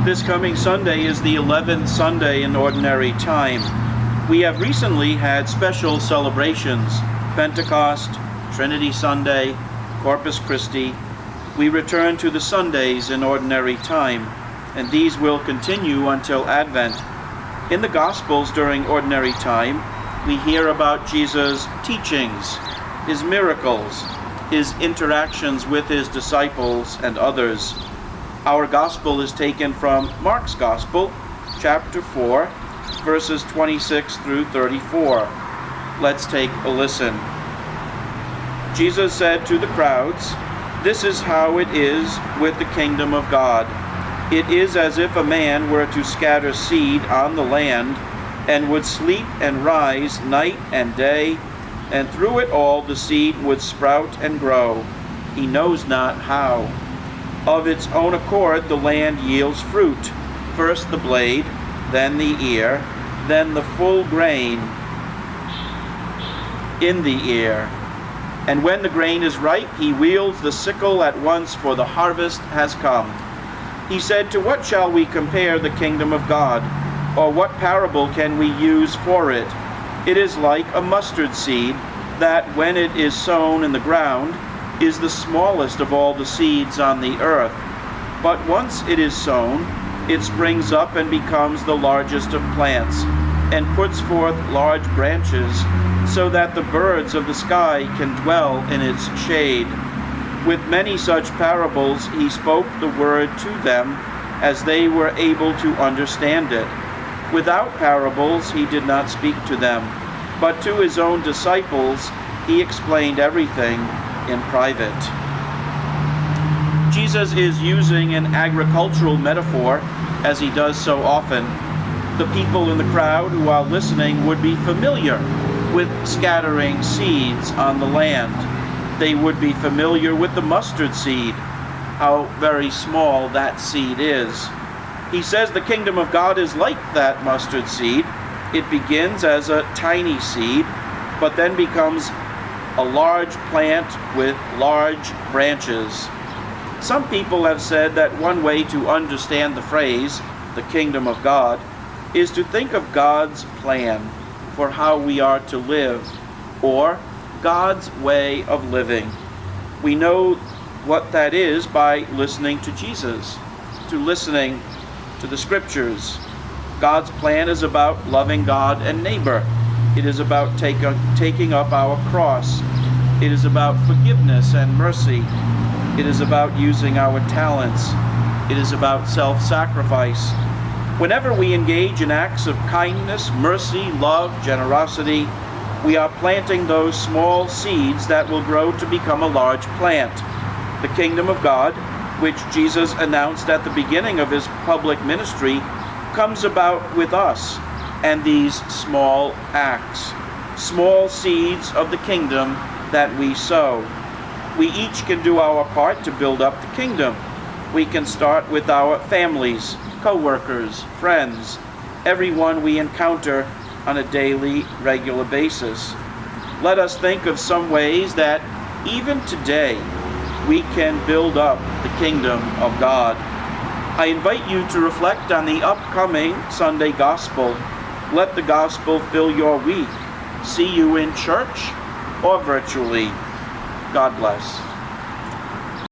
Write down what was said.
This coming Sunday is the 11th Sunday in Ordinary Time. We have recently had special celebrations: Pentecost, Trinity Sunday, Corpus Christi. We return to the Sundays in Ordinary Time, and these will continue until Advent. In the Gospels during Ordinary Time, we hear about Jesus' teachings, his miracles, his interactions with his disciples and others. Our Gospel is taken from Mark's Gospel, chapter 4, verses 26 through 34. Let's take a listen. Jesus said to the crowds, "This is how it is with the kingdom of God. It is as if a man were to scatter seed on the land, and would sleep and rise night and day, and through it all the seed would sprout and grow. He knows not how. Of its own accord the land yields fruit, first the blade, then the ear, then the full grain in the ear. And when the grain is ripe, he wields the sickle at once, for the harvest has come." He said, "To what shall we compare the kingdom of God? Or what parable can we use for it? It is like a mustard seed, that when it is sown in the ground, is the smallest of all the seeds on the earth. But once it is sown, it springs up and becomes the largest of plants, and puts forth large branches, so that the birds of the sky can dwell in its shade." With many such parables he spoke the word to them, as they were able to understand it. Without parables he did not speak to them, but to his own disciples he explained everything in private. Jesus is using an agricultural metaphor, as he does so often. The people in the crowd who are listening would be familiar with scattering seeds on the land. They would be familiar with the mustard seed, how very small that seed is. He says the kingdom of God is like that mustard seed. It begins as a tiny seed, but then becomes a large plant with large branches. Some people have said that one way to understand the phrase, the kingdom of God, is to think of God's plan for how we are to live, or God's way of living. We know what that is by listening to Jesus, to listening to the Scriptures. God's plan is about loving God and neighbor. It is about taking up our cross. It is about forgiveness and mercy. It is about using our talents. It is about self-sacrifice. Whenever we engage in acts of kindness, mercy, love, generosity, we are planting those small seeds that will grow to become a large plant. The kingdom of God, which Jesus announced at the beginning of his public ministry, comes about with us and these small acts, small seeds of the kingdom that we sow. We each can do our part to build up the kingdom. We can start with our families, co-workers, friends, everyone we encounter on a daily, regular basis. Let us think of some ways that even today we can build up the kingdom of God. I invite you to reflect on the upcoming Sunday Gospel. Let the Gospel fill your week. See you in church or virtually. God bless.